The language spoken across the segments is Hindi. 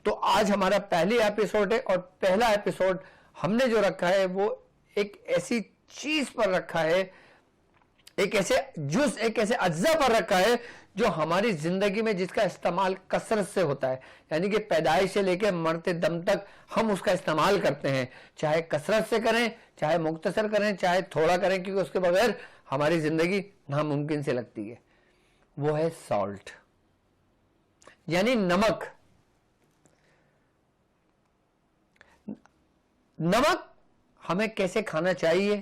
तो आज हमारा पहली एपिसोड है और पहला एपिसोड हमने जो रखा है वो एक ऐसी चीज पर रखा है, एक ऐसे जुज, एक ऐसे अज्जा पर रखा है जो हमारी जिंदगी में जिसका इस्तेमाल कसरत से होता है, यानी कि पैदाइश से लेकर मरते दम तक हम उसका इस्तेमाल करते हैं, चाहे कसरत से करें, चाहे मुख्तसर करें, चाहे थोड़ा करें, क्योंकि उसके बगैर हमारी जिंदगी नामुमकिन से लगती है। वो है सॉल्ट, यानी नमक। नमक हमें कैसे खाना चाहिए,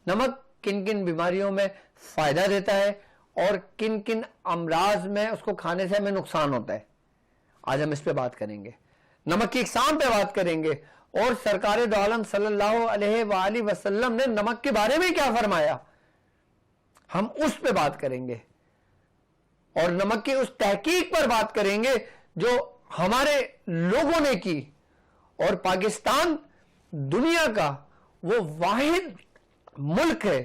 नमक किन किन बीमारियों में फायदा देता है और किन किन अमराज में उसको खाने से हमें नुकसान होता है, आज हम इस पे बात करेंगे। नमक की इकसाम पे बात करेंगे और सरकार दो आलम सल्लल्लाहु अलैहि वसल्लम ने नमक के बारे में क्या फरमाया, हम उस पे बात करेंगे और नमक की उस तहकीक पर बात करेंगे जो हमारे लोगों ने की। और पाकिस्तान दुनिया का वो वाहिद मुल्क है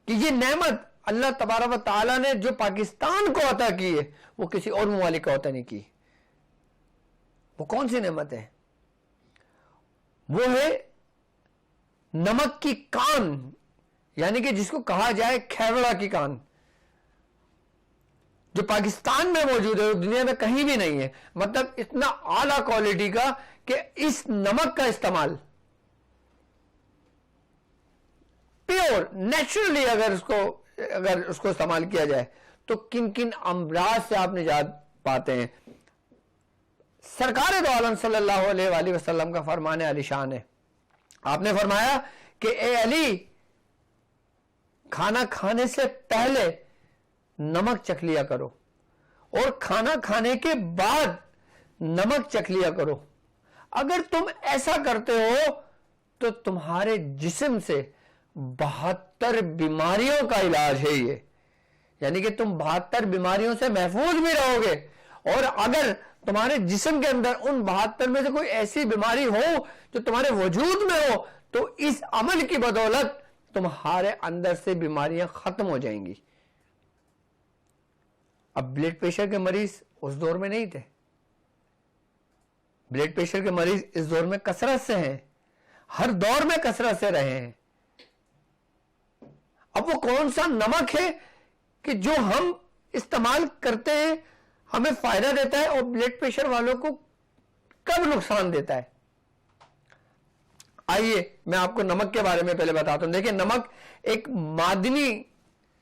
कि ये नेमत अल्लाह तबारक व तआला ने जो पाकिस्तान को अता की है वो किसी और ममालिक को अता नहीं की। वो कौन सी नेमत है? वो है नमक की कान, यानी कि जिसको कहा जाए खेवड़ा की कान, जो पाकिस्तान में मौजूद है, दुनिया में कहीं भी नहीं है। मतलब इतना आला क्वालिटी का कि इस नमक का इस्तेमाल प्योर नेचुरली अगर उसको इस्तेमाल किया जाए तो किन किन अमराज से आप निजात पाते हैं। सरकार दो आलम सल्लल्लाहु अलैहि वसल्लम का फरमान आलिशान है। आपने फरमाया कि ए अली, खाना खाने से पहले नमक चख लिया करो और खाना खाने के बाद नमक चख लिया करो। अगर तुम ऐसा करते हो तो तुम्हारे जिस्म से 72 बीमारियों का इलाज है ये, यानी कि तुम 72 बीमारियों से महफूज भी रहोगे। और अगर तुम्हारे जिस्म के अंदर उन 72 में से कोई ऐसी बीमारी हो जो तुम्हारे वजूद में हो तो इस अमल की बदौलत तुम्हारे अंदर से बीमारियां खत्म हो जाएंगी। अब ब्लड प्रेशर के मरीज उस दौर में नहीं थे, ब्लड प्रेशर के मरीज इस दौर में कसरत से हैं, हर दौर में कसरत से रहे हैं। अब वो कौन सा नमक है कि जो हम इस्तेमाल करते हैं हमें फायदा देता है और ब्लड प्रेशर वालों को कब नुकसान देता है? आइए मैं आपको नमक के बारे में पहले बताता हूं। देखिए, नमक एक मादनी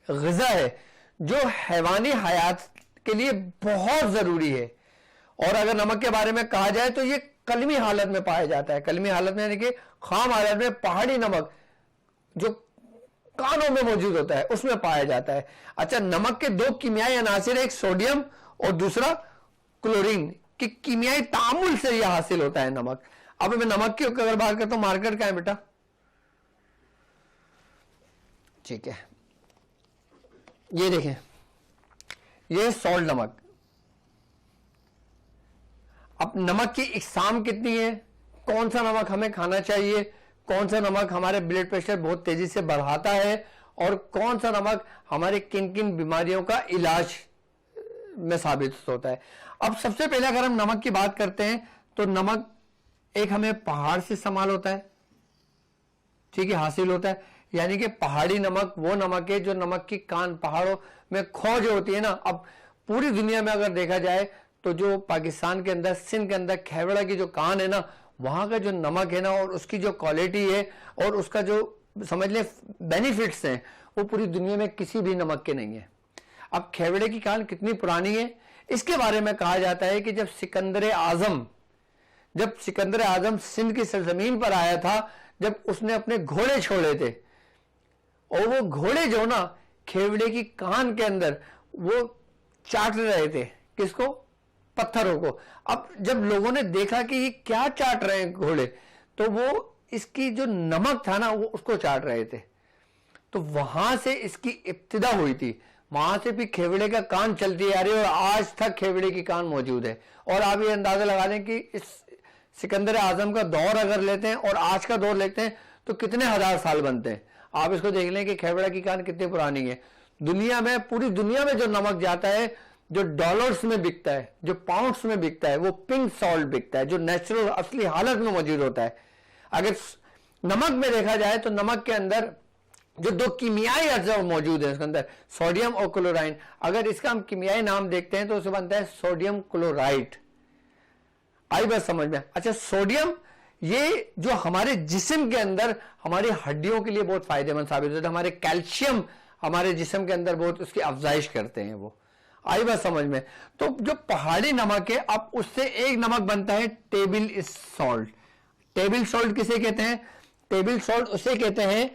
ग़िज़ा है जो हैवानी हयात के लिए बहुत जरूरी है। और अगर नमक के बारे में कहा जाए तो ये कलमी हालत में पाया जाता है। कलमी हालत में यानी कि खाम हालत में पहाड़ी नमक जो कानों में मौजूद होता है उसमें पाया जाता है। अच्छा, नमक के 2 कीमियाई अनासिर, एक सोडियम और दूसरा क्लोरीन की कीमियाई तामुल से यह हासिल होता है नमक। अब मैं नमक की अगर बात करता हूं, मार्कर क्या है बेटा? ठीक है, ये देखें, ये सॉल्ट नमक। अब नमक की इकसाम कितनी है, कौन सा नमक हमें खाना चाहिए, कौन सा नमक हमारे ब्लड प्रेशर बहुत तेजी से बढ़ाता है और कौन सा नमक हमारे किन किन बीमारियों का इलाज में साबित होता है। अब सबसे पहले अगर हम नमक की बात करते हैं तो नमक एक हमें पहाड़ से इस्तेमाल होता है, ठीक है, हासिल होता है। यानी कि पहाड़ी नमक वो नमक है जो नमक की कान, पहाड़ों में खोज होती है ना। अब पूरी दुनिया में अगर देखा जाए तो जो पाकिस्तान के अंदर, सिंध के अंदर खेवड़ा की जो कान है ना, वहां का जो नमक है ना और उसकी जो क्वालिटी है और उसका जो समझ ले बेनिफिट्स हैं वो पूरी दुनिया में किसी भी नमक के नहीं है। अब खेवड़े की कान कितनी पुरानी है इसके बारे में कहा जाता है कि जब सिकंदर आजम सिंध की सरजमीन पर आया था, जब उसने अपने घोड़े छोड़े थे और वो घोड़े जो ना खेवड़े की कान के अंदर वो चाट रहे थे, किसको? पत्थरों को। अब जब लोगों ने देखा कि ये क्या चाट रहे हैं घोड़े, तो वो इसकी जो नमक था ना वो उसको चाट रहे थे। तो वहां से इसकी इब्तिदा हुई थी, वहां से भी खेवड़े का कान चलती आ रही है और आज तक खेवड़े की कान मौजूद है। और आप ये अंदाजा लगा लें कि इस सिकंदर आजम का दौर अगर लेते हैं और आज का दौर लेते हैं तो कितने हजार साल बनते हैं। आप इसको देख लें कि खेवड़ा की कान कितनी पुरानी है। दुनिया में, पूरी दुनिया में जो नमक जाता है जो डॉलर्स में बिकता है, जो पाउंड्स में बिकता है, वो पिंक सॉल्ट बिकता है, जो नेचुरल असली हालत में मौजूद होता है। अगर नमक में देखा जाए तो नमक के अंदर जो दो कीमियाई अज्जा मौजूद है उसके अंदर, सोडियम और क्लोराइन। अगर इसका हम कीमियाई नाम देखते हैं तो उसे बनता है सोडियम क्लोराइड। आई बात समझ में? अच्छा, सोडियम ये जो हमारे जिस्म के अंदर हमारी हड्डियों के लिए बहुत फायदेमंद साबित होता है, हमारे कैल्शियम हमारे जिस्म के अंदर बहुत उसकी अफजाइश करते हैं वो। आई बात समझ में? तो जो पहाड़ी नमक है, अब उससे एक नमक बनता है टेबल सॉल्ट। टेबल सॉल्ट किसे कहते हैं? टेबल सॉल्ट उसे कहते हैं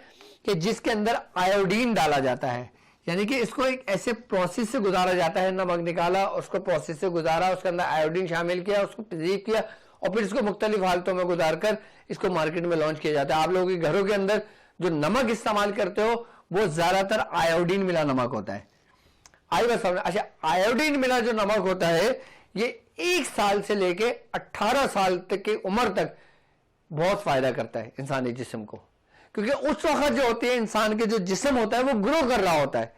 कि जिसके अंदर आयोडीन डाला जाता है, यानी कि इसको एक ऐसे प्रोसेस से गुजारा जाता है, नमक निकाला, उसको प्रोसेस से गुजारा, उसके अंदर आयोडीन शामिल किया, उसको तज़ीक किया और फिर इसको मुख्तलिफ हालतों में गुजार कर इसको मार्केट में लॉन्च किया जाता है। आप लोगों के घरों के अंदर जो नमक इस्तेमाल करते हो वो ज्यादातर आयोडीन मिला नमक होता है। आई बात समझ? अच्छा, आयोडीन मिला जो नमक होता है ये 1 साल से लेके 18 साल तक की उम्र तक बहुत फायदा करता है इंसानी जिस्म को, क्योंकि उस वक्त जो होती है इंसान के जो जिस्म होता है वो ग्रो कर रहा होता है,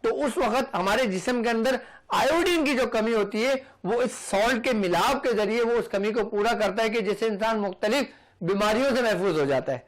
तो उस वक्त हमारे जिस्म के अंदर आयोडीन की जो कमी होती है वो इस सॉल्ट के मिलाप के जरिए वो उस कमी को पूरा करता है कि जिससे इंसान मुख्तलिफ बीमारियों से महफूज हो जाता है,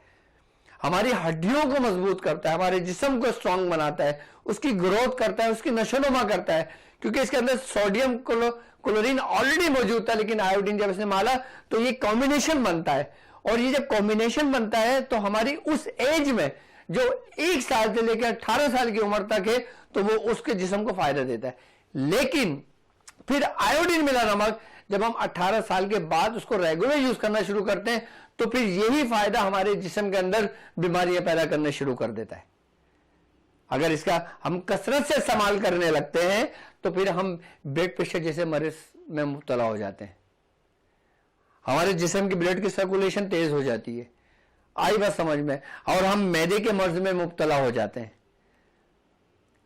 हमारी हड्डियों को मजबूत करता है, हमारे जिस्म को स्ट्रांग बनाता है, उसकी ग्रोथ करता है, उसकी नशोनुमा करता है, क्योंकि इसके अंदर सोडियम क्लोरीन ऑलरेडी मौजूद था, लेकिन आयोडीन जब इसने माला तो ये कॉम्बिनेशन बनता है। और ये जब कॉम्बिनेशन बनता है तो हमारी उस एज में जो 1 साल से लेकर 18 साल की उम्र तक है तो वो उसके जिस्म को फायदा देता है। लेकिन फिर आयोडीन मिला नमक जब हम 18 साल के बाद उसको रेगुलर यूज करना शुरू करते हैं तो फिर यही फायदा हमारे जिस्म के अंदर बीमारियां पैदा करने शुरू कर देता है। अगर इसका हम कसरत से इस्तेमाल करने लगते हैं तो फिर हम ब्लड प्रेशर जैसे मरीज में मुब्तला हो जाते हैं, हमारे जिस्म की ब्लड की सर्कुलेशन तेज हो जाती है। आई बात समझ में? और हम मैदे के मर्ज में मुब्तला हो जाते हैं।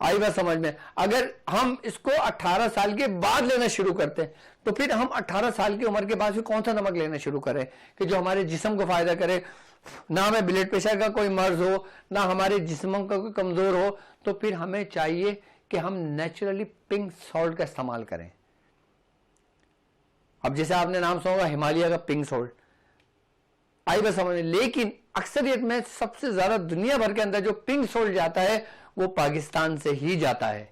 आई बात समझ में? अगर हम इसको 18 साल के बाद लेना शुरू करते हैं तो फिर हम 18 साल की उम्र के बाद फिर कौन सा नमक लेना शुरू करें कि जो हमारे जिस्म को फायदा करे, ना हमें ब्लड प्रेशर का कोई मर्ज हो, ना हमारे जिस्म का कोई कमजोर हो। तो फिर हमें चाहिए कि हम नेचुरली पिंक सॉल्ट का इस्तेमाल करें। अब जैसे आपने नाम सुना होगा हिमालय का पिंक सॉल्ट, आई बात समझ में? लेकिन अक्सरियत में सबसे ज्यादा दुनिया भर के अंदर जो पिंक सॉल्ट जाता है वो पाकिस्तान से ही जाता है,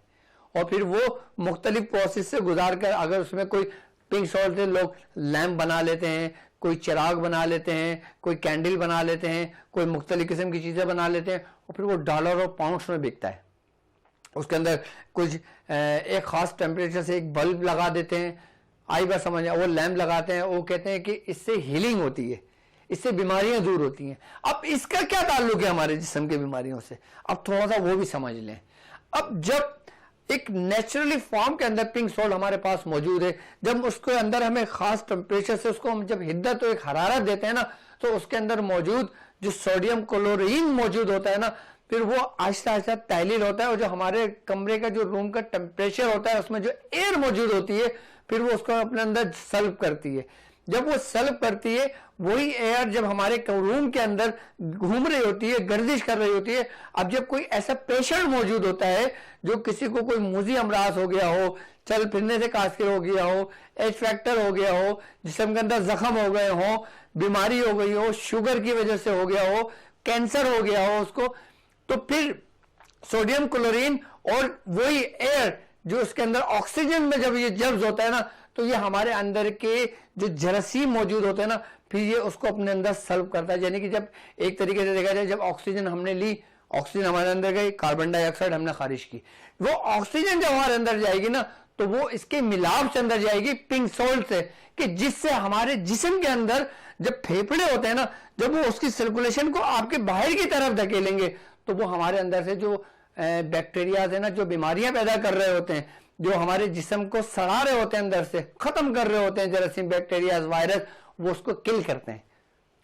और फिर वो मुख्तलिफ प्रोसेस से गुजार कर, अगर उसमें कोई पिंक सॉल्ट से लोग लैम्प बना लेते हैं, कोई चिराग बना लेते हैं, कोई कैंडल बना लेते हैं, कोई मुख्तलिफ किस्म की चीजें बना लेते हैं, और फिर वो डॉलर और पाउंड्स में बिकता है। उसके अंदर कुछ एक खास टेम्परेचर से एक बल्ब लगा देते हैं, आई बात समझ, वो लैम्प लगाते हैं, वो कहते हैं कि इससे हीलिंग होती है, इससे बीमारियां दूर होती हैं। अब इसका क्या ताल्लुक है हमारे जिस्म की बीमारियों से, अब थोड़ा सा वो भी समझ लें। अब जब एक नेचुरली फॉर्म के अंदर पिंक सॉल्ट हमारे पास मौजूद है, जब उसके अंदर हमें खास टेम्परेचर से उसको हम जब हिद्दत तो एक हरारत देते हैं ना, तो उसके अंदर मौजूद जो सोडियम क्लोरीन मौजूद होता है ना, फिर वो आहिस्ता आहिस्ता तहलील होता है, और जो हमारे कमरे का जो रूम का टेम्परेचर होता है उसमें जो एयर मौजूद होती है फिर वो उसको अपने अंदर सल्ब करती है। जब वो सल्ब करती है वही एयर जब हमारे रूम के अंदर घूम रही होती है, गर्दिश कर रही होती है। अब जब कोई ऐसा पेशेंट मौजूद होता है जो किसी को कोई मुजी अमराज हो गया हो, चल फिरने से कास्किर हो गया हो, एच फैक्टर हो गया हो, जिस्म के अंदर जख्म हो गए हो, बीमारी हो गई हो, शुगर की वजह से हो गया हो, कैंसर हो गया हो उसको, तो फिर सोडियम क्लोरीन और वही एयर जो उसके अंदर ऑक्सीजन में जब ये जब्स होता है ना, तो ये हमारे अंदर के जो जरासीम मौजूद होते हैं ना, फिर ये उसको अपने अंदर सल्व करता है। यानी कि जब एक तरीके से देखा जाए, जब ऑक्सीजन हमने ली, ऑक्सीजन हमारे अंदर गई, कार्बन डाइऑक्साइड हमने खारिज की, वो ऑक्सीजन जब हमारे अंदर जाएगी ना तो वो इसके मिलाप से अंदर जाएगी पिंक सॉल्ट से, कि जिससे हमारे जिस्म के अंदर जब फेफड़े होते हैं ना, जब वो उसकी सर्कुलेशन को आपके बाहर की तरफ धकेलेंगे तो वो हमारे अंदर से जो बैक्टीरिया है ना, जो बीमारियां पैदा कर रहे होते हैं, जो हमारे जिस्म को सड़ा रहे होते हैं, अंदर से खत्म कर रहे होते हैं, जरासीम, बैक्टीरिया, वायरस, वो उसको किल करते हैं,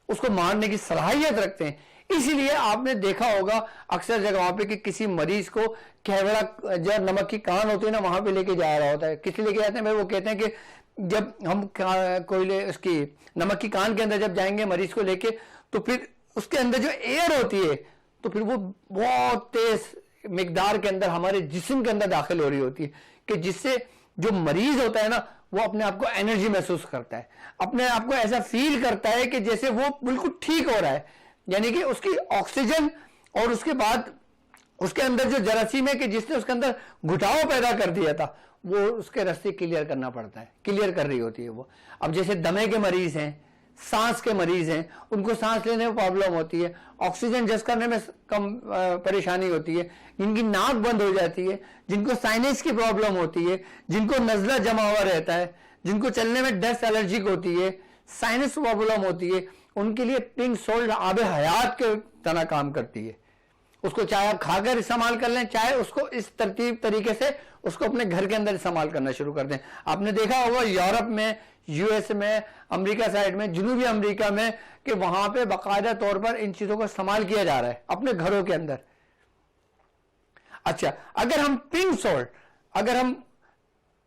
उसको मारने की सलाहियत रखते हैं। इसीलिए आपने देखा होगा अक्सर जगहों पे कि किसी मरीज को कैवड़ा जब नमक की कान होती है ना, वहां पे लेके जा रहा होता है। किसी लेके जाते हैं भाई, वो कहते हैं कि जब हम कोयले उसकी नमक की कान के अंदर जब जाएंगे मरीज को लेके, तो फिर उसके अंदर जो एयर होती है तो फिर वो बहुत तेज मिकदार के अंदर हमारे जिस्म के अंदर दाखिल हो रही होती है, कि जिससे जो मरीज होता है ना वो अपने आप को एनर्जी महसूस करता है, अपने आप को ऐसा फील करता है कि जैसे वो बिल्कुल ठीक हो रहा है, यानी कि उसकी ऑक्सीजन और उसके बाद उसके अंदर जो जरासीम है कि जिसने उसके अंदर घुटाव पैदा कर दिया था वो उसके रास्ते क्लियर करना पड़ता है, क्लियर कर रही होती है वो। अब जैसे दमे के मरीज हैं, सांस के मरीज हैं, उनको सांस लेने में प्रॉब्लम होती है, ऑक्सीजन जस्ट करने में कम परेशानी होती है, जिनकी नाक बंद हो जाती है, जिनको साइनस की प्रॉब्लम होती है, जिनको नजला जमा हुआ रहता है, जिनको चलने में डस्ट एलर्जिक होती है, साइनस प्रॉब्लम होती है, उनके लिए पिंक सोल्ट आबे हयात के तरह काम करती है। उसको चाहे आप खाकर इस्तेमाल कर लें, चाहे उसको इस तरतीब तरीके से उसको अपने घर के अंदर इस्तेमाल करना शुरू कर दें। आपने देखा होगा यूरोप में, यूएस में, अमेरिका साइड में, जनूबी अमेरिका में कि वहां पे बाकायदा तौर पर इन चीजों का इस्तेमाल किया जा रहा है अपने घरों के अंदर। अच्छा, अगर हम पिंक सोल्ट अगर हम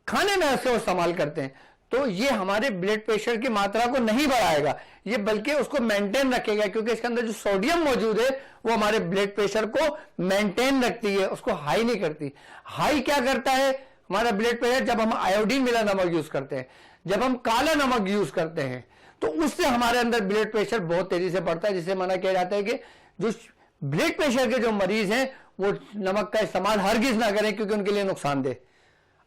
खाने में ऐसे इस्तेमाल करते हैं तो ये हमारे ब्लड प्रेशर की मात्रा को नहीं बढ़ाएगा, ये बल्कि उसको मेंटेन रखेगा, क्योंकि इसके अंदर जो सोडियम मौजूद है वो हमारे ब्लड प्रेशर को मेंटेन रखती है, उसको हाई नहीं करती। हाई क्या करता है हमारा ब्लड प्रेशर? जब हम आयोडीन मिला नमक यूज करते हैं, जब हम काला नमक यूज करते हैं, तो उससे हमारे अंदर ब्लड प्रेशर बहुत तेजी से बढ़ता है, जिसे माना किया जाता है कि जो ब्लड प्रेशर के जो मरीज हैं वो नमक का इस्तेमाल हरगिज ना करें, क्योंकि उनके लिए नुकसानदेह।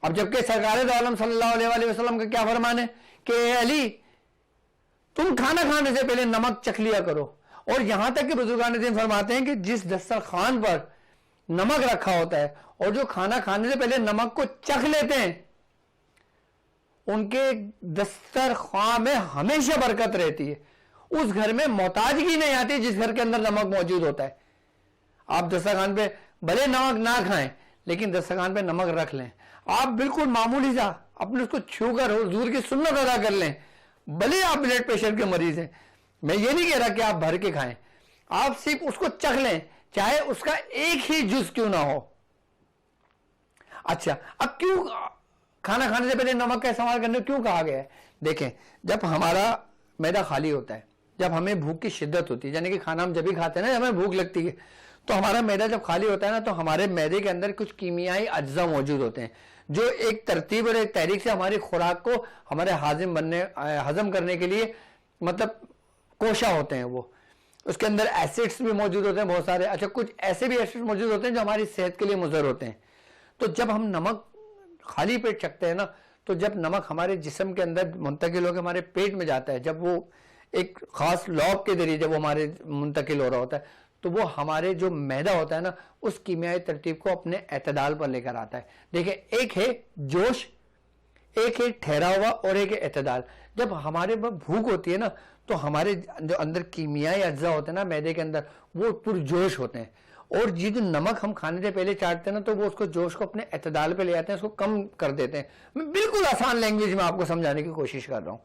अब जबकि सरकार दो आलम सल्लल्लाहु अलैहि वसल्लम का क्या फरमान है कि अली तुम खाना खाने से पहले नमक चख लिया करो। और यहां तक कि बुजुर्गान दीन फरमाते हैं कि जिस दस्तरखान पर नमक रखा होता है और जो खाना खाने से पहले नमक को चख लेते हैं, उनके दस्तरखान में हमेशा बरकत रहती है, उस घर में मोहताजगी नहीं आती जिस घर के अंदर नमक मौजूद होता है। आप दस्तरखान पे भले नमक ना खाएं लेकिन दस्तरखान पे नमक रख लें, आप बिल्कुल मामूली सा अपने उसको छूकर हुजूर की सुन्नत अदा कर लें, भले आप ब्लड प्रेशर के मरीज हैं। मैं ये नहीं कह रहा कि आप भर के खाएं, आप सिर्फ उसको चख लें, चाहे उसका एक ही जूस क्यों ना हो। अच्छा, अब क्यों खाना खाने से पहले नमक का इस्तेमाल करने क्यों कहा गया है? देखें, जब हमारा मैदा खाली होता है, जब हमें भूख की शिद्दत होती है, यानी कि खाना हम जब भी खाते हैं ना, हमें भूख लगती है, तो हमारा मैदा जब खाली होता है ना, तो हमारे मैदे के अंदर कुछ कीमियाई अज्जा मौजूद होते हैं जो एक तरतीब और एक तहरीक से हमारी खुराक को हमारे हजम करने के लिए मतलब कोशा होते हैं। वो उसके अंदर एसिड्स भी मौजूद होते हैं बहुत सारे। अच्छा, कुछ ऐसे भी एसिड्स मौजूद होते हैं जो हमारी सेहत के लिए मुज़र होते हैं। तो जब हम नमक खाली पेट चखते हैं ना, तो जब नमक हमारे जिस्म के अंदर मुंतकिल होकर हमारे पेट में जाता है, जब वो एक खास लॉब के जरिए जब वो हमारे मुंतकिल हो रहा होता है, तो वो हमारे जो मैदा होता है ना, उस कीमियाई तरतीब को अपने एतदाल पर लेकर आता है। देखिए, एक है जोश, एक है ठहरा हुआ और एक है एतदाल। जब हमारे भूख होती है ना, तो हमारे जो अंदर कीमियाई अज्जा होते हैं ना मैदे के अंदर, वो पुरजोश होते हैं, और ये जो नमक हम खाने से पहले चाटते हैं ना, तो वो उसको जोश को अपने एतदाल पे ले आते हैं, उसको कम कर देते हैं। मैं बिल्कुल आसान लैंग्वेज में आपको समझाने की कोशिश कर रहा हूँ,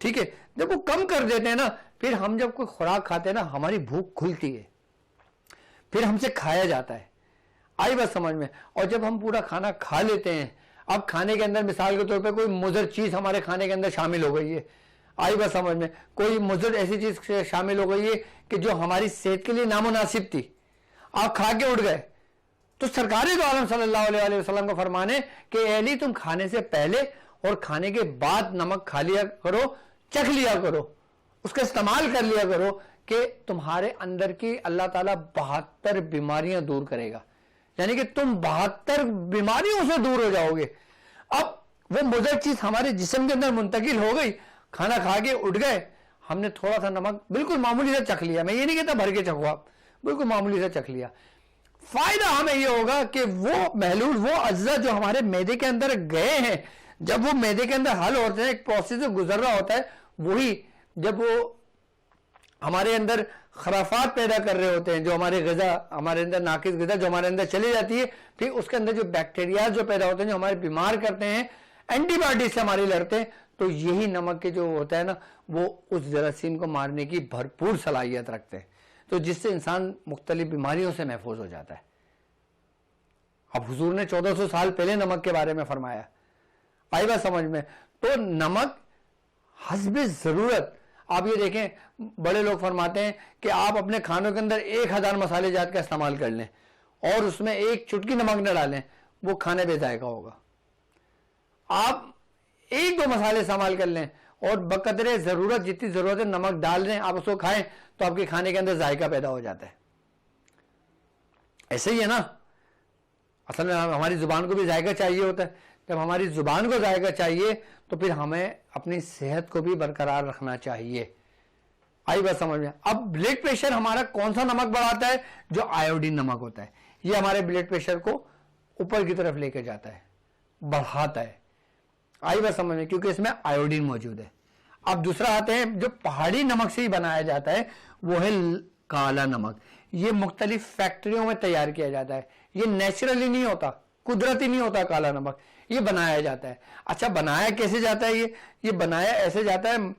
ठीक है। जब वो कम कर देते हैं ना, फिर हम जब कोई खुराक खाते हैं ना, हमारी भूख खुलती है, फिर हमसे खाया जाता है। आई बात समझ में? और जब हम पूरा खाना खा लेते हैं, अब खाने के अंदर मिसाल के तौर पे कोई मुज़र चीज हमारे खाने के अंदर शामिल हो गई है, आई बात समझ में, कोई मुज़र ऐसी चीज शामिल हो गई है कि जो हमारी सेहत के लिए नामुनासिब थी, आप खा के उठ गए, तो सरकार दो आलम सल्लल्लाहु अलैहि वसल्लम का फरमान है कि अली तुम खाने से पहले और खाने के बाद नमक खा लिया करो, चख लिया करो, उसका इस्तेमाल कर लिया करो, कि तुम्हारे अंदर की अल्लाह ताला 72 बीमारियां दूर करेगा, यानी कि तुम 72 बीमारियों से दूर हो जाओगे। अब वो मुज़र चीज हमारे जिस्म के अंदर मुंतकिल हो गई, खाना खा के उठ गए, हमने थोड़ा सा नमक बिल्कुल मामूली सा चख लिया, मैं ये नहीं कहता भर के चखो, आप बिल्कुल मामूली सा चख लिया, फायदा हमें ये होगा कि वो महलूल, वो अज्जा जो हमारे मैदे के अंदर गए हैं, जब वो मैदे के अंदर हल होते हैं, एक प्रोसेस से गुजर रहा होता है, वही जब वो हमारे अंदर खराफात पैदा कर रहे होते हैं, जो हमारे ग़िज़ा, हमारे अंदर नाकिस ग़िज़ा जो हमारे अंदर चली जाती है, फिर उसके अंदर जो बैक्टीरिया जो पैदा होते हैं, जो हमारे बीमार करते हैं, एंटीबायोटिक से हमारी लड़ते हैं, तो यही नमक के जो होता है ना, वो उस जरासीम को मारने की भरपूर सलाहियत रखते हैं, तो जिससे इंसान मुख्तलिफ बीमारियों से महफूज हो जाता है। अब हुजूर ने 1400 साल पहले नमक के बारे में फरमाया, आई बात समझ में? तो नमक हस्बे जरूरत, आप ये देखें, बड़े लोग फरमाते हैं कि आप अपने खानों के अंदर 1000 मसाले जात का इस्तेमाल कर लें और उसमें एक चुटकी नमक न डालें, वो खाने पे जायका होगा। आप 1-2 मसाले इस्तेमाल कर लें और बकदरे जरूरत, जितनी जरूरत है नमक डाल दें, आप उसको खाएं तो आपके खाने के अंदर जायका पैदा हो जाता है। ऐसे ही है ना, असल में हमारी जुबान को भी जायका चाहिए होता है। जब हमारी जुबान को जायका चाहिए तो फिर हमें अपनी सेहत को भी बरकरार रखना चाहिए। आई बात समझ में। अब ब्लड प्रेशर हमारा कौन सा नमक बढ़ाता है? जो आयोडीन नमक होता है, ये हमारे ब्लड प्रेशर को ऊपर की तरफ लेकर जाता है, बढ़ाता है। आई बात समझ में, क्योंकि इसमें आयोडीन मौजूद है। अब दूसरा आते हैं जो पहाड़ी नमक से ही बनाया जाता है, वो है काला नमक। ये मुख्तलिफ फैक्ट्रियों में तैयार किया जाता है, ये नेचुरली नहीं होता, कुदरती नहीं होता काला नमक, ये बनाया जाता है। अच्छा, बनाया कैसे जाता है? ये बनाया ऐसे जाता है,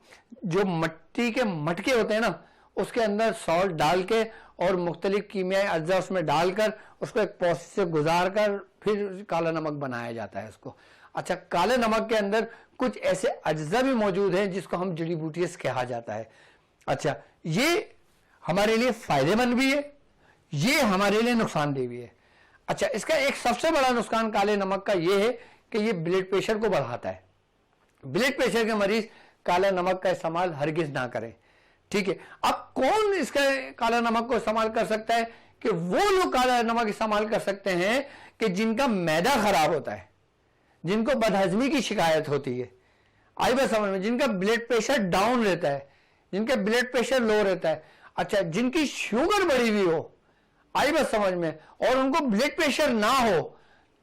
जो मिट्टी के मटके होते हैं ना, उसके अंदर सॉल्ट डाल के और मुख्तलिफ कीमियाई अज्जा उसमें डालकर उसको एक प्रोसेस से गुजार कर फिर काला नमक बनाया जाता है उसको। अच्छा, काले नमक के अंदर कुछ ऐसे अज्जा भी मौजूद हैं जिसको हम जड़ी बूटियां कहा जाता है। अच्छा, ये हमारे लिए फायदेमंद भी है, ये हमारे लिए नुकसानदेह भी है। अच्छा, इसका एक सबसे बड़ा नुकसान काले नमक का ये है कि ये ब्लड प्रेशर को बढ़ाता है। ब्लड प्रेशर के मरीज काला नमक का इस्तेमाल हरगिज ना करें, ठीक है। अब कौन इसका काला नमक को इस्तेमाल कर सकता है? कि वो लोग काला नमक इस्तेमाल कर सकते हैं कि जिनका मैदा खराब होता है, जिनको बदहजमी की शिकायत होती है, आई बात समझ में, जिनका ब्लड प्रेशर डाउन रहता है, जिनका ब्लड प्रेशर लो रहता है, अच्छा, जिनकी शुगर बढ़ी हुई हो, आई बात समझ में, और उनको ब्लड प्रेशर ना हो,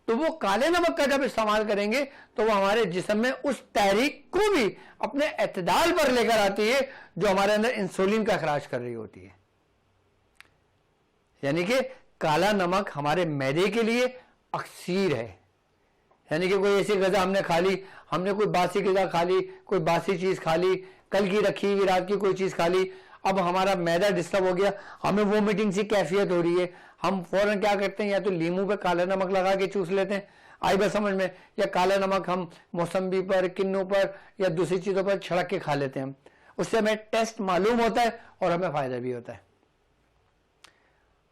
तो वो काले नमक का जब इस्तेमाल करेंगे तो वो हमारे जिस्म में उस तहरीक को भी अपने एतदाल पर लेकर आती है जो हमारे अंदर इंसुलिन का अखराज कर रही होती है। यानी कि काला नमक हमारे मैदे के लिए अक्सीर है। यानी कि कोई ऐसी गजा हमने खा ली, हमने कोई बासी गजा खा ली, कोई बासी चीज खा ली, कल की रखी हुई रात की कोई चीज खा ली, अब हमारा मैदा डिस्टर्ब हो गया, हमें वोमिटिंग सी कैफियत हो रही है, हम फौरन क्या करते हैं, या तो लीमू पे काला नमक लगा के चूस लेते हैं, आई बात समझ में, या काला नमक हम मौसम्बी पर, किन्नू पर या दूसरी चीजों पर छिड़क के खा लेते हैं। उससे हमें टेस्ट मालूम होता है और हमें फायदा भी होता है।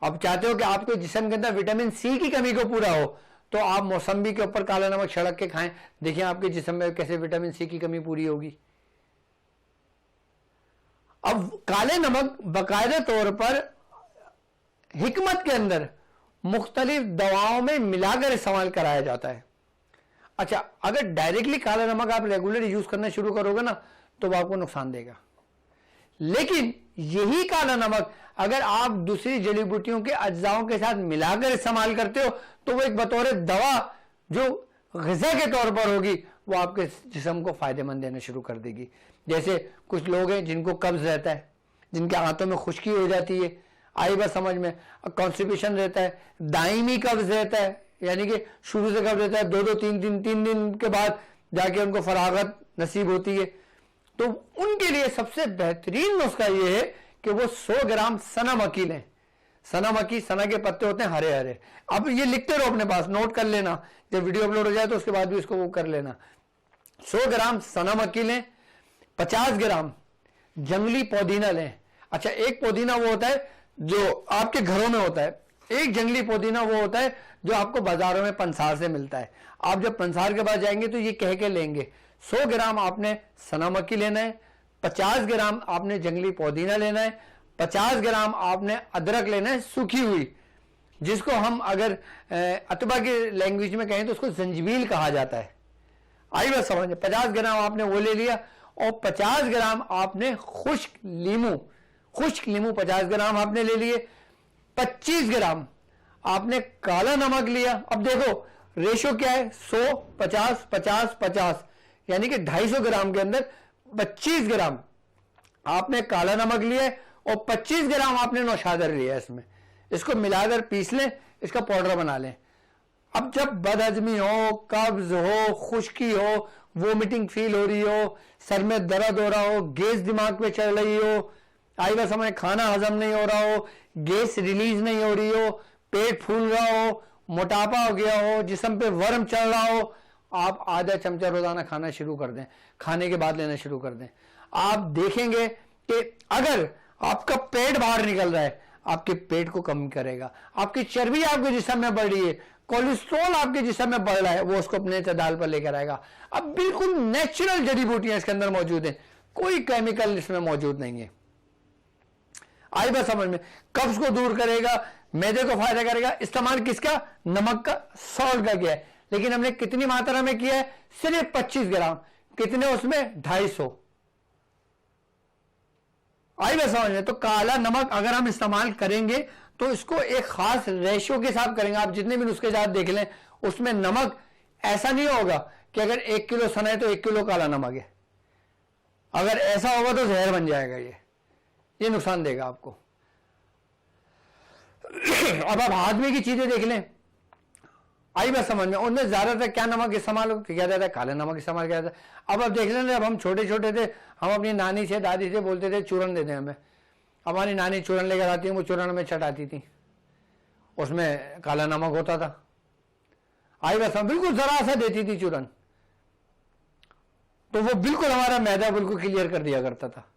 अब चाहते हो कि आपके जिस्म के अंदर विटामिन सी की कमी को पूरा हो, तो आप मौसम्बी के ऊपर काला नमक छिड़क के खाएं, देखिए आपके जिस्म में कैसे विटामिन सी की कमी पूरी होगी। अब काले नमक बाकायदा तौर पर हिकमत के अंदर मुख्तलिफ दवाओं में मिलाकर इस्तेमाल कराया जाता है। अच्छा, अगर डायरेक्टली काला नमक आप रेगुलर यूज करना शुरू करोगे ना तो वो आपको नुकसान देगा, लेकिन यही काला नमक अगर आप दूसरी जड़ी बूटियों के अज्जाओं के साथ मिलाकर इस्तेमाल करते हो तो वो एक बतौर दवा जो ग़िज़ा के तौर पर होगी, वो आपके जिस्म को फायदेमंद देना शुरू कर देगी। जैसे कुछ लोग हैं जिनको कब्ज रहता है, जिनके हाथों में खुश्की हो जाती है, आई बात समझ में, कॉन्स्टिपेशन रहता है, दायमी कब्ज रहता है, यानी कि शुरू से कब्ज रहता है, 2-2 3 दिन के बाद जाके उनको फरागत नसीब होती है, तो उनके लिए सबसे बेहतरीन नुस्खा ये है कि वो 100 ग्राम सना मक्की लें। सना मक्की, सना के पत्ते होते हैं हरे हरे। अब ये लिखते रहो अपने पास, नोट कर लेना, जब वीडियो अपलोड हो जाए तो उसके बाद भी इसको वो कर लेना। 100 ग्राम सना मक्की लें, 50 ग्राम जंगली पुदीना लें। अच्छा, एक पुदीना वो होता है जो आपके घरों में होता है, एक जंगली पुदीना वो होता है जो आपको बाजारों में पंसार से मिलता है। आप जब पंसार के पास जाएंगे तो ये कह के लेंगे 100 ग्राम आपने सना मक्की लेना है, 50 ग्राम आपने जंगली पुदीना लेना है, 50 ग्राम आपने अदरक लेना है सूखी हुई, जिसको हम अगर अतबा की लैंग्वेज में कहें तो उसको जंजीबील कहा जाता है। आई बात समझ में, 50 ग्राम आपने वो ले लिया, और 50 ग्राम आपने खुश्क लीमू 50 ग्राम आपने ले लिए, 25 ग्राम आपने काला नमक लिया। अब देखो रेशो क्या है, 100 50 50 50, यानी कि 250 ग्राम के अंदर 25 ग्राम आपने काला नमक लिया और 25 ग्राम आपने नौशादर लिया। इसमें इसको मिलाकर पीस लें, इसका पाउडर बना लें। अब जब बदहजमी हो, कब्ज हो, खुश्की हो, वोमिटिंग फील हो रही हो, सर में दर्द हो रहा हो, गैस दिमाग पे चल रही हो, आई बात समझ, खाना हजम नहीं हो रहा हो, गैस रिलीज नहीं हो रही हो, पेट फूल रहा हो, मोटापा हो गया हो, जिस्म पे वर्म चल रहा हो, आप आधा चमचा रोजाना खाना शुरू कर दें, खाने के बाद लेना शुरू कर दें। आप देखेंगे कि अगर आपका पेट बाहर निकल रहा है, आपके पेट को कम करेगा, आपकी चर्बी आपके जिस्म में बढ़ रही है, कोलेस्ट्रॉल आपके जिस्म में बढ़ रहा है वो उसको अपने तदाल पर लेकर आएगा। अब बिल्कुल नेचुरल जड़ी बूटियां इसके अंदर मौजूद हैं, कोई केमिकल इसमें मौजूद नहीं है। आई बात समझ में? कब्ज को दूर करेगा, मैदे को फायदा करेगा। इस्तेमाल किसका? नमक का, सॉल्ट का किया है, लेकिन हमने कितनी मात्रा में किया है? सिर्फ 25 ग्राम। कितने उसमें? 250। आई बात समझ में? तो काला नमक अगर हम इस्तेमाल करेंगे तो इसको एक खास रेशियो के साथ करेंगे। आप जितने भी नुस्खे जात देख लें उसमें नमक ऐसा नहीं होगा कि अगर 1 किलो सना है तो 1 किलो काला नमक है। अगर ऐसा होगा तो जहर बन जाएगा, ये नुकसान देगा आपको। अब आप हाथ में की चीजें देख लें, आई बात समझ में? उनमें ज्यादातर क्या नमक इस्तेमाल किया जाता है? काला नमक इस्तेमाल किया जाता है। अब आप देख लें, जब हम छोटे छोटे थे, हम अपनी नानी से, दादी से बोलते थे चूरन दे दें हमें। हमारी नानी चूरन लेकर आती है, वो चूरन में चटाती थी, उसमें काला नमक होता था। आई बात समझ? बिल्कुल जरा सा देती थी चूरन, तो वो बिल्कुल हमारा मैदा बिल्कुल क्लियर कर दिया करता था।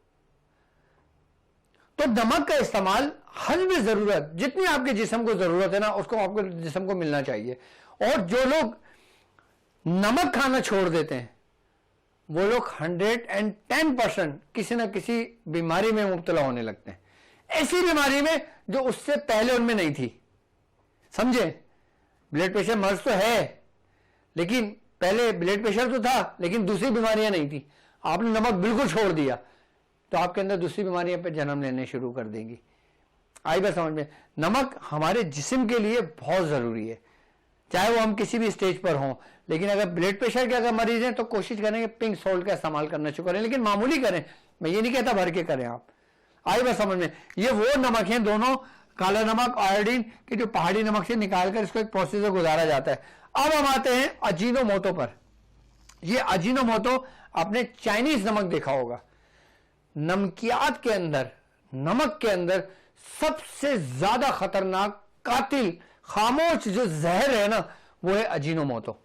तो नमक का इस्तेमाल हस्ब जरूरत, जितनी आपके जिस्म को जरूरत है ना, उसको आपके जिस्म को मिलना चाहिए। और जो लोग नमक खाना छोड़ देते हैं वो लोग 110% किसी न किसी बीमारी में मुब्तला होने लगते हैं, ऐसी बीमारी में जो उससे पहले उनमें नहीं थी। समझे? ब्लड प्रेशर मर्ज तो है, लेकिन पहले ब्लड प्रेशर तो था, लेकिन दूसरी बीमारियां नहीं थी। आपने नमक बिल्कुल छोड़ दिया तो आपके अंदर दूसरी बीमारियां पे जन्म लेने शुरू कर देंगी। आई बात समझ में? नमक हमारे जिस्म के लिए बहुत जरूरी है, चाहे वो हम किसी भी स्टेज पर हों। लेकिन अगर ब्लड प्रेशर के अगर मरीज हैं तो कोशिश करें कि पिंक सॉल्ट का इस्तेमाल करना शुरू करें, लेकिन मामूली करें। मैं ये नहीं कहता भर के करें आप। आई बात समझ में? ये वो नमक है दोनों, काला नमक, आयोडीन की, जो पहाड़ी नमक से निकालकर इसको एक प्रोसेस से गुजारा जाता है। अब हम आते हैं अजीनोमोटो पर। ये अजीनोमोटो आपने चाइनीज नमक देखा होगा। नमकियात के अंदर, नमक के अंदर सबसे ज्यादा खतरनाक, कातिल, खामोश जो जहर है ना, वो है अजीनोमोटो।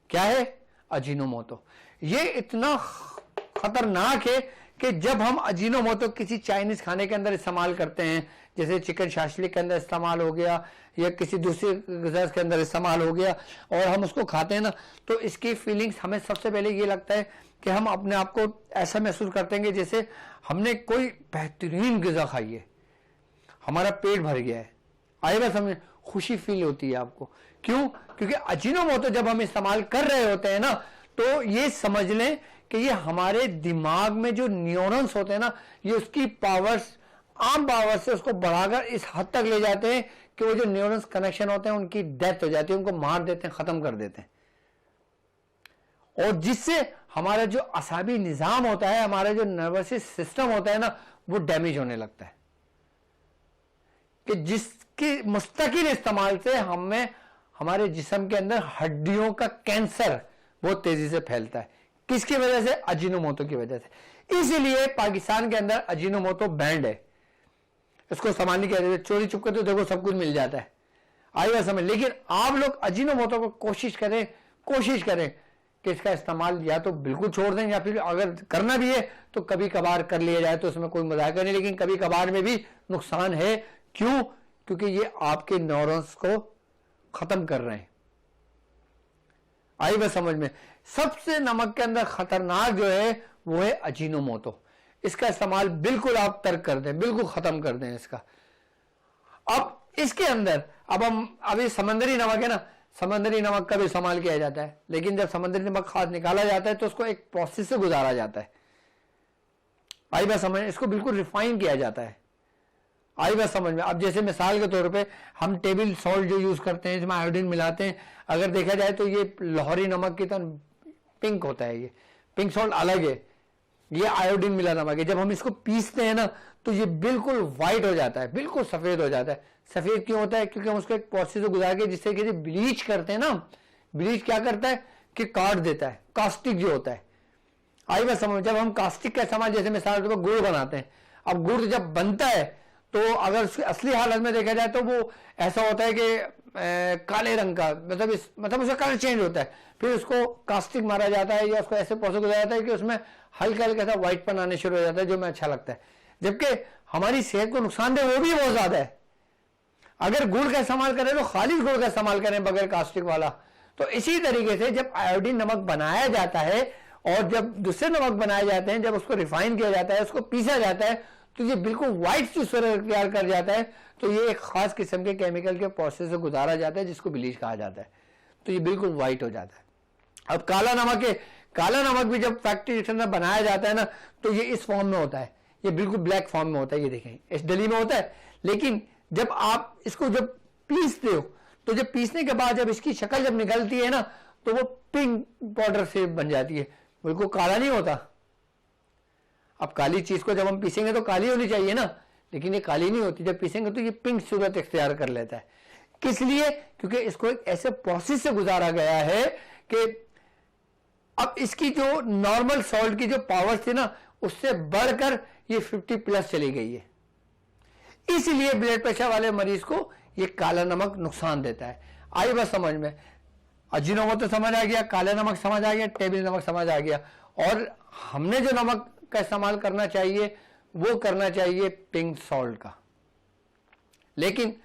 क्या है? अजीनोमोटो। ये इतना खतरनाक है कि जब हम अजीनोमोटो किसी चाइनीज खाने के अंदर इस्तेमाल करते हैं, जैसे चिकन शाशलिक के अंदर इस्तेमाल हो गया या किसी दूसरे ग़िज़ा के अंदर इस्तेमाल हो गया, और हम उसको खाते हैं ना, तो इसकी फीलिंग्स हमें सबसे पहले ये लगता है कि हम अपने आप को ऐसा महसूस करते हैं कि जैसे हमने कोई बेहतरीन ग़िज़ा खाई है, हमारा पेट भर गया है। आई बात समझ? खुशी फील होती है आपको। क्यों? क्योंकि अजीनोमोटो जब हम इस्तेमाल कर रहे होते हैं ना, तो ये समझ लें कि ये हमारे दिमाग में जो न्यूरॉन्स होते हैं ना, ये उसकी पावर्स, आम पावर से उसको बढ़ाकर इस हद तक ले जाते हैं कि वो जो न्यूरॉन्स कनेक्शन होते हैं उनकी डेथ हो जाती है, उनको मार देते हैं, खत्म कर देते हैं। और जिससे हमारा जो असाबी निजाम होता है, हमारा जो नर्वस सिस्टम होता है ना, वो डैमेज होने लगता है। कि जिसके मुस्तकिल इस्तेमाल से हमें हमारे जिस्म के अंदर हड्डियों का कैंसर बहुत तेजी से फैलता है। किसकी वजह से? अजीनोमोटो की वजह से। इसीलिए पाकिस्तान के अंदर अजीनोमोटो बैंड है। इसको संभालने की वजह से चोरी चुपके तो देखो सब कुछ मिल जाता है, आई बात समझ? लेकिन आप लोग अजीनोमोटो को कोशिश करें कि इसका इस्तेमाल या तो बिल्कुल छोड़ दें, या फिर अगर करना भी है तो कभी कभार कर लिया जाए, तो उसमें कोई मजाक नहीं। लेकिन कभी कभार में भी नुकसान है। क्यों? क्योंकि ये आपके न्यूरॉन्स को खत्म कर रहे हैं। आई बात समझ में? सबसे नमक के अंदर खतरनाक जो है वो है अजीनोमोटो। इसका इस्तेमाल बिल्कुल आप तर्क कर दें, बिल्कुल खत्म कर दें इसका। अब इसके अंदर अब हम अभी समंदरी नमक है ना, समंदरी नमक का भी इस्तेमाल किया जाता है, लेकिन जब समंदरी नमक खास निकाला जाता है तो उसको एक प्रोसेस से गुजारा जाता है। आई बात समझ? इसको बिल्कुल रिफाइन किया जाता है। आई बात समझ में? अब जैसे मिसाल के तौर पे हम टेबल सॉल्ट जो यूज करते हैं, इसमें आयोडीन मिलाते हैं, अगर देखा जाए तो ये लाहौरी नमक की तरह पिंक होता है। ये पिंक सॉल्ट अलग है, ये आयोडीन मिला नमक है। जब हम इसको पीसते हैं ना तो ये बिल्कुल व्हाइट हो जाता है, बिल्कुल सफेद हो जाता है। सफेद क्यों होता है? क्योंकि हम उसको एक प्रोसेस से गुजार के, जिससे कि ब्लीच करते हैं ना, ब्लीच क्या करता है कि काट देता है, कास्टिक जो होता है। आई बात समझ? जब हम कास्टिक का इस्तेमाल, जैसे मिसाल के तौर पर गुड़ बनाते हैं, अब गुड़ जब बनता है तो अगर उसकी असली हालत में देखा जाए तो वो ऐसा होता है कि काले रंग का, मतलब उसका कलर चेंज होता है। फिर उसको कास्टिक मारा जाता है या उसको ऐसे प्रोसेस गुजारा जाता है कि उसमें हल्का हल्का सा व्हाइट पन आने शुरू हो जाता है, जो हमें अच्छा लगता है, जबकि हमारी सेहत को नुकसान दे वो भी बहुत ज्यादा है। अगर गुड़ का इस्तेमाल करें तो खाली गुड़ का इस्तेमाल करें बगैर कास्टिक वाला। तो इसी तरीके से जब आयोडीन नमक बनाया जाता है और जब दूसरे नमक बनाए जाते हैं, जब उसको रिफाइन किया जाता है, उसको पीसा जाता है, तो ये बिल्कुल व्हाइट सी सूरत तैयार कर जाता है। तो ये एक खास किस्म के केमिकल के प्रोसेस से गुजारा जाता है जिसको ब्लीच कहा जाता है। तो ये बिल्कुल व्हाइट हो जाता है। अब काला नमक है, काला नमक भी जब फैक्ट्री के अंदर बनाया जाता है ना, तो ये इस फॉर्म में होता है, ये बिल्कुल ब्लैक फॉर्म में होता है। ये देखें इस डली में होता है, लेकिन जब आप इसको जब पीसते हो तो जब पीसने के बाद जब इसकी शक्ल जब निकलती है ना, तो वो पिंक पाउडर से बन जाती है, बिल्कुल काला नहीं होता। अब काली चीज को जब हम पीसेंगे तो काली होनी चाहिए ना, लेकिन ये काली नहीं होती। जब पीसेंगे तो ये पिंक सूरत इख्तियार कर लेता है। किस लिए? क्योंकि इसको एक ऐसे प्रोसेस से गुजारा गया है कि अब इसकी जो नॉर्मल सॉल्ट की जो पावर थी ना, उससे बढ़कर ये 50+ चली गई है। इसलिए ब्लड प्रेशर वाले मरीज को ये काला नमक नुकसान देता है। आई बस समझ में, अजीनोमोटो समझ आ गया, काला नमक समझ आ गया, टेबल नमक समझ आ गया। और हमने जो नमक का इस्तेमाल करना चाहिए वो करना चाहिए पिंक सॉल्ट का, लेकिन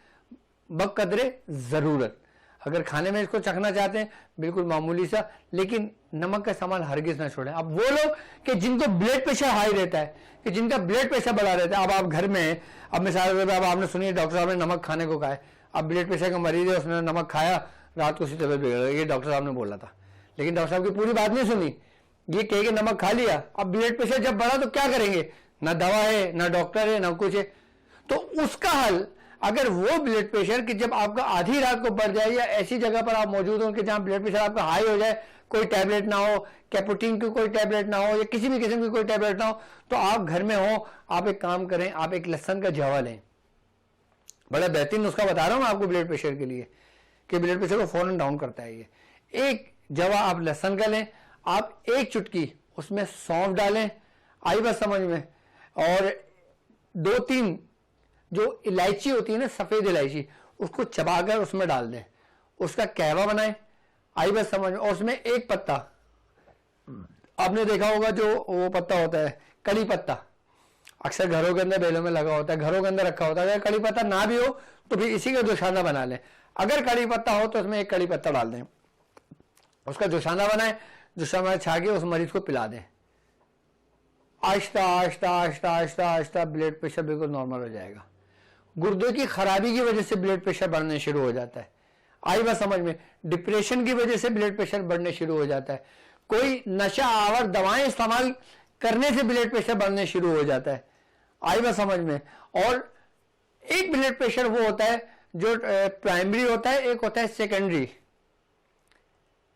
बकदरे जरूरत। अगर खाने में इसको चखना चाहते हैं बिल्कुल मामूली सा, लेकिन नमक का इस्तेमाल हरगिज ना छोड़ें। अब वो लोग कि जिनको ब्लड प्रेशर हाई रहता है, कि जिनका ब्लड प्रेशर बढ़ा रहता है, अब आप घर में हैं, अब मिसाल के तौर पर अब आपने सुनी डॉक्टर साहब ने नमक खाने को कहा है, अब ब्लड प्रेशर का मरीज है, उसने नमक खाया, रात को उसकी तबियत बिगड़ गई, ये डॉक्टर साहब ने बोला था, लेकिन डॉक्टर साहब की पूरी बात नहीं सुनी, ये कह के नमक खा लिया। अब ब्लड प्रेशर जब बढ़ा तो क्या करेंगे? ना दवा है, ना डॉक्टर है, ना कुछ है। तो उसका हल, अगर वो ब्लड प्रेशर कि जब आपका आधी रात को बढ़ जाए या ऐसी जगह पर आप मौजूद हो कि जहां ब्लड प्रेशर आपका हाई हो जाए, कोई टैबलेट ना हो, कैपुटीन की कोई टैबलेट ना हो या किसी भी किस्म की कोई टैबलेट ना हो, तो आप घर में हो, आप एक काम करें, आप एक लहसुन का जवा लें। बड़ा बेहतरीन नुस्खा बता रहा हूं आपको ब्लड प्रेशर के लिए, कि ब्लड प्रेशर को फौरन डाउन करता है ये। एक जवा आप लहसुन का लें, आप एक चुटकी उसमें सौंफ डालें, आई बात समझ में, और 2-3 जो इलायची होती है ना, सफेद इलायची, उसको चबाकर उसमें डाल दें, उसका कहवा बनाएं, आई बात समझ में। और उसमें एक पत्ता, आपने देखा होगा जो वो पत्ता होता है कड़ी पत्ता, अक्सर घरों के अंदर बेलों में लगा होता है, घरों के अंदर रखा होता है। अगर कड़ी पत्ता ना भी हो तो फिर इसी का जोशाना बना लें। अगर कड़ी पत्ता हो तो उसमें एक कड़ी पत्ता डाल दें, उसका जोशाना बनाएं, जोशाना छा के उस मरीज को पिला दें। आहिस्ता आहिस्ता आहिस्ता आहिस्ता आहिस्ता ब्लड प्रेशर बिल्कुल नॉर्मल हो जाएगा। गुर्दे की खराबी की वजह से ब्लड प्रेशर बढ़ने शुरू हो जाता है, आई बात समझ में। डिप्रेशन की वजह से ब्लड प्रेशर बढ़ने शुरू हो जाता है। कोई नशा आवर दवाएं इस्तेमाल करने से ब्लड प्रेशर बढ़ने शुरू हो जाता है, आई बात समझ में। और एक ब्लड प्रेशर वो होता है जो प्राइमरी होता है, एक होता है सेकेंडरी।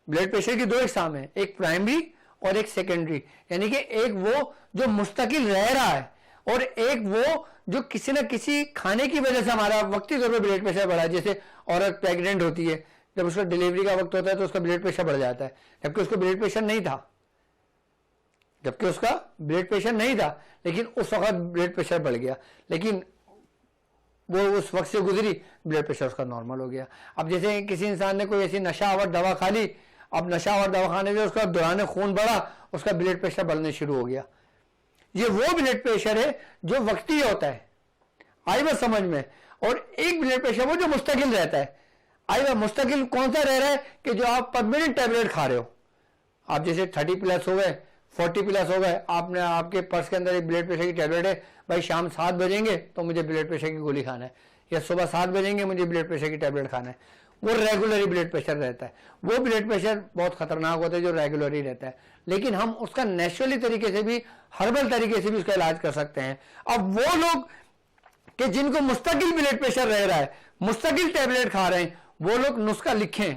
ब्लड प्रेशर की 2 इकसाम है, एक प्राइमरी और एक सेकेंडरी, यानी कि एक वो जो मुस्तकिल रह रहा है और एक वो जो किसी न किसी खाने की वजह से हमारा वक्ती तौर पर ब्लड प्रेशर बढ़ा है। जैसे औरत प्रेग्नेंट होती है, जब उसका डिलीवरी का वक्त होता है तो उसका ब्लड प्रेशर बढ़ जाता है, जबकि उसको ब्लड प्रेशर नहीं था, जबकि उसका ब्लड प्रेशर नहीं था, लेकिन उस वक्त ब्लड प्रेशर बढ़ गया, लेकिन वो उस वक्त से गुजरी, ब्लड प्रेशर उसका नॉर्मल हो गया। अब जैसे किसी इंसान ने कोई ऐसी नशावर दवा खा ली, अब नशावर दवा खाने से उसका दौरान खून बढ़ा, उसका ब्लड प्रेशर बढ़ने शुरू हो गया। ये वो ब्लड प्रेशर है जो वक्ती होता है, आई बात समझ में। और एक ब्लड प्रेशर वो जो मुस्तकिल रहता है, आई बात। मुस्तकिल कौन सा रह रहा है कि जो आप परमानेंट टैबलेट खा रहे हो। आप जैसे 30+ हो गए, 40+ हो गए, आपने आपके पर्स के अंदर एक ब्लड प्रेशर की टैबलेट है, भाई शाम 7 बजेंगे तो मुझे ब्लड प्रेशर की गोली खाना है, या सुबह 7 बजेंगे मुझे ब्लड प्रेशर की टैबलेट खाना है। वो रेगुलरी ब्लड प्रेशर रहता है। वो ब्लड प्रेशर बहुत खतरनाक होता है जो रेगुलरी रहता है, लेकिन हम उसका नेचुरली तरीके से भी, हर्बल तरीके से भी उसका इलाज कर सकते हैं। अब वो लोग कि जिनको मुस्तकिल ब्लड प्रेशर रह रहा है, मुस्तकिल टैबलेट खा रहे हैं, वो लोग नुस्खा लिखें।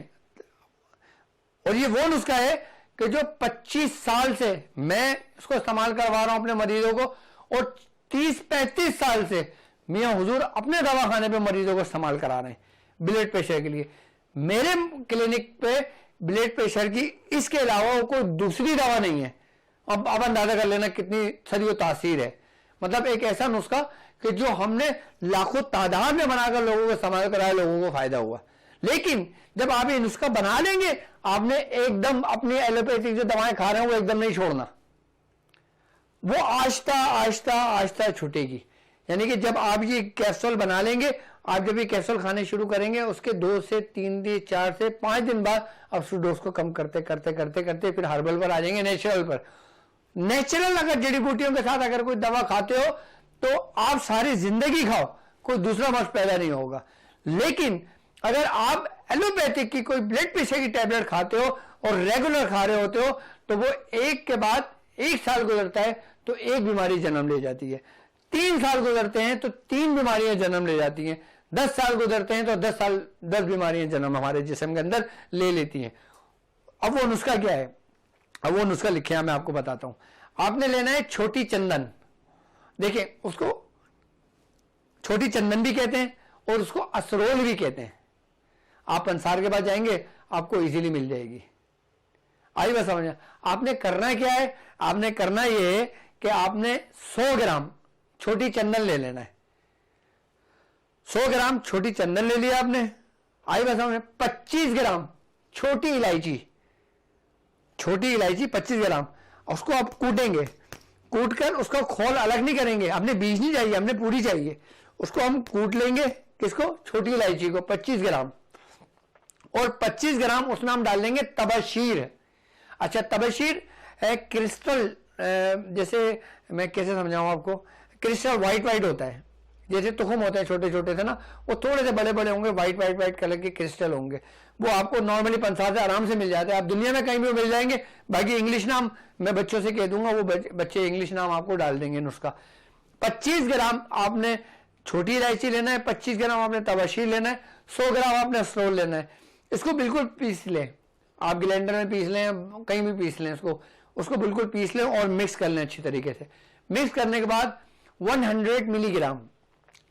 और ये वो नुस्खा है कि जो 25 साल से मैं इसको इस्तेमाल करवा रहा हूं अपने मरीजों को, और 30-35 साल से मियां हुजूर अपने दवाखाने पे मरीजों को इस्तेमाल करा रहे हैं ब्लड प्रेशर के लिए। मेरे क्लिनिक पे ब्लड प्रेशर की इसके अलावा कोई दूसरी दवा नहीं है। अब अंदाजा कर लेना कितनी सदी तासीर है। मतलब एक ऐसा नुस्खा कि जो हमने लाखों तादाद में बनाकर लोगों को इस्तेमाल कराया, लोगों को फायदा हुआ। लेकिन जब आप ये नुस्खा बना लेंगे, आपने एकदम अपनी एलोपैथिक जो दवाएं खा रहे हैं वो एकदम नहीं छोड़ना, वो आहिस्ता आहिस्ता आहिस्ता छूटेगी। यानी कि जब आप ये कैप्सूल बना लेंगे, आप जब ये कैप्सूल खाने शुरू करेंगे, उसके 2 से 3 दिन, 4 से 5 दिन बाद आप उस डोज को कम करते करते करते करते फिर हर्बल पर आ जाएंगे, नेचुरल पर। नेचुरल अगर जड़ी बूटियों के साथ अगर कोई दवा खाते हो तो आप सारी जिंदगी खाओ, कोई दूसरा मर्ज पैदा नहीं होगा। लेकिन अगर आप एलोपैथिक की कोई ब्लड प्रेशर की टैबलेट खाते हो और रेगुलर खा रहे होते हो, तो वो एक के बाद 1 साल गुजरता है तो एक बीमारी जन्म ले जाती है, 3 साल गुजरते हैं तो 3 बीमारियां जन्म ले जाती हैं, 10 साल गुजरते हैं तो 10 बीमारियां जन्म हमारे जिस्म के अंदर ले लेती हैं। अब वो नुस्खा क्या है? अब वो नुस्खा लिखे हैं, मैं आपको बताता हूं। आपने लेना है छोटी चंदन। देखिए, उसको छोटी चंदन भी कहते हैं और उसको असरोल भी कहते हैं। आप अंसार के पास जाएंगे, आपको इजीली मिल जाएगी। आई बात समझ? आपने करना क्या है? आपने करना ये है कि आपने 100 ग्राम छोटी चंदन ले लेना है। 100 ग्राम छोटी चंदन ले लिया आपने। आई बात समझ? 25 ग्राम छोटी इलायची, छोटी इलायची 25 ग्राम, उसको आप कूटेंगे। कूट कर उसका खोल अलग नहीं करेंगे, हमने बीज नहीं चाहिए, हमने पूरी चाहिए। उसको हम कूट लेंगे, किसको? छोटी इलायची को 25 ग्राम। और 25 ग्राम उसमें हम डाल देंगे तबशीर। अच्छा, तबशीर है क्रिस्टल, जैसे मैं कैसे समझाऊं आपको, क्रिस्टल व्हाइट व्हाइट होता है, जैसे तुखम होते हैं छोटे छोटे से ना, वो थोड़े से बड़े बड़े होंगे, व्हाइट व्हाइट व्हाइट कलर के क्रिस्टल होंगे। वो आपको नॉर्मली पंसार से आराम से मिल जाते हैं, आप दुनिया में कहीं भी मिल जाएंगे। बाकी इंग्लिश नाम मैं बच्चों से कह दूंगा, वो बच्चे इंग्लिश नाम आपको डाल देंगे नुस्खा। 25 ग्राम आपने छोटी इलायची लेना है, 25 ग्राम आपने तबशीर लेना है, 100 ग्राम आपने असरोल लेना है। इसको बिल्कुल पीस लें, आप ग्राइंडर में पीस लें, कहीं भी पीस लें, उसको बिल्कुल पीस लें और मिक्स कर लें अच्छी तरीके से। मिक्स करने के बाद 100 मिलीग्राम,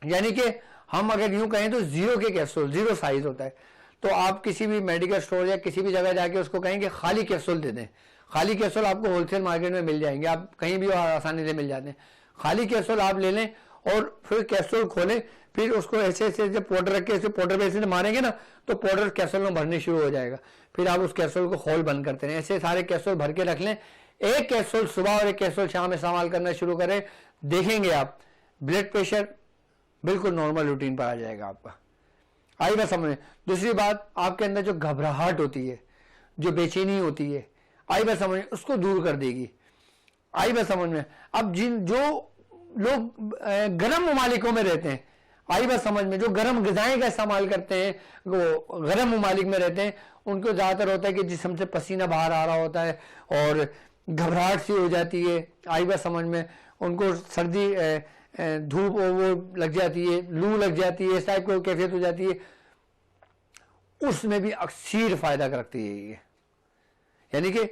यानी कि हम अगर यूं कहें तो 0 के कैप्सूल, 0 साइज होता है, तो आप किसी भी मेडिकल स्टोर या किसी भी जगह जाके उसको कहेंगे खाली कैप्सूल दे दें। खाली कैप्सूल आपको होलसेल मार्केट में मिल जाएंगे, आप कहीं भी आसानी से मिल जाते हैं। खाली कैप्सूल आप ले लें और फिर कैप्सूल खोलें, फिर उसको ऐसे ऐसे जब पाउडर रख के ऐसे पाउडर पे ऐसे मारेंगे ना, तो पाउडर कैप्सूल में भरने शुरू हो जाएगा। फिर आप उस कैप्सूल को खोल बंद करते हैं, ऐसे सारे कैप्सूल भर के रख लें। एक कैप्सूल सुबह और एक कैप्सूल शाम में इस्तेमाल करना शुरू करें, देखेंगे आप ब्लड प्रेशर बिल्कुल नॉर्मल रूटीन पर आ जाएगा आपका। आई बात समझ में? दूसरी बात, आपके अंदर जो घबराहट होती है, जो बेचैनी होती है, आई बात समझ में, उसको दूर कर देगी। आई बात समझ में? अब जो लोग गर्म ममालिकों में रहते हैं, आई बात समझ में, जो गर्म ग़िज़ाएं का इस्तेमाल करते हैं, वो गर्म ममालिक में रहते हैं, उनको ज़्यादातर होता है कि जिस्म से पसीना बाहर आ रहा होता है और घबराहट सी हो जाती है। आई बात समझ में? उनको सर्दी, धूप वो लग जाती है, लू लग जाती है, इस टाइप की कैफियत हो जाती है। उसमें भी अक्सर फायदा रखती है ये। यानी कि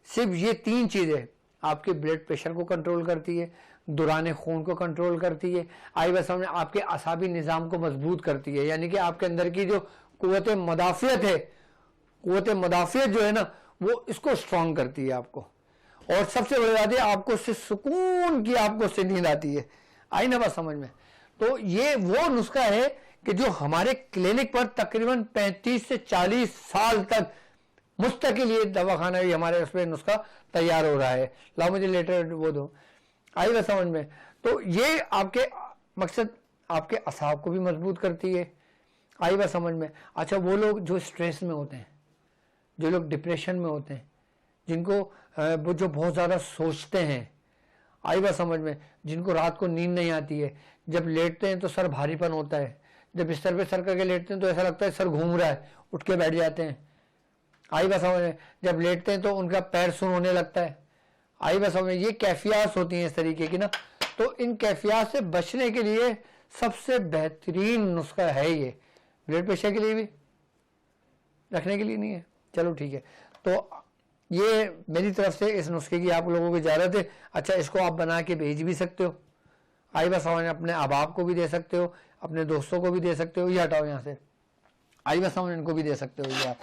सिर्फ ये 3 चीजें आपके ब्लड प्रेशर को कंट्रोल करती है, दौरान खून को कंट्रोल करती है, आई बात समझ में, आपके असाबी निज़ाम को मजबूत करती है। यानी कि आपके अंदर की जो कुव्वत मदाफियत है, कुव्वत मदाफियत जो है ना, वो इसको स्ट्रांग करती है आपको। और सबसे बड़ी बात है, आपको उससे सुकून की, आपको उससे नींद आती है। आई ना बात समझ में? तो ये वो नुस्खा है कि जो हमारे क्लिनिक पर तकरीबन 35 से 40 साल तक मुस्तकिल ये दवाखाना भी हमारे उसमें नुस्खा तैयार हो रहा है। लाओ मुझे लेटर वो दो। आई बात समझ में? तो ये आपके मकसद, आपके असाब को भी मजबूत करती है। आई बात समझ में? अच्छा, वो लोग जो स्ट्रेस में होते हैं, जो लोग डिप्रेशन में होते हैं, जिनको वो जो बहुत ज़्यादा सोचते हैं, आई बात समझ में, जिनको रात को नींद नहीं आती है, जब लेटते हैं तो सर भारीपन होता है, जब बिस्तर पे सर करके लेटते हैं तो ऐसा लगता है सर घूम रहा है, उठ के बैठ जाते हैं। आई बात समझ में? जब लेटते हैं तो उनका पैर सुन होने लगता है। आई बात समझ में? ये कैफियत होती हैं इस तरीके की ना। तो इन कैफियत से बचने के लिए सबसे बेहतरीन नुस्खा है ये। ब्लड प्रेशर के लिए भी, रखने के लिए नहीं है। चलो ठीक है, तो ये मेरी तरफ से इस नुस्खे की आप लोगों को इजाज़त है। अच्छा, इसको आप बना के भेज भी सकते हो। आई बात समझ में? अपने अहबाब को भी दे सकते हो, अपने दोस्तों को भी दे सकते हो। ये हटाओ यहाँ से, आई बात समझ, इनको भी दे सकते हो ये आप।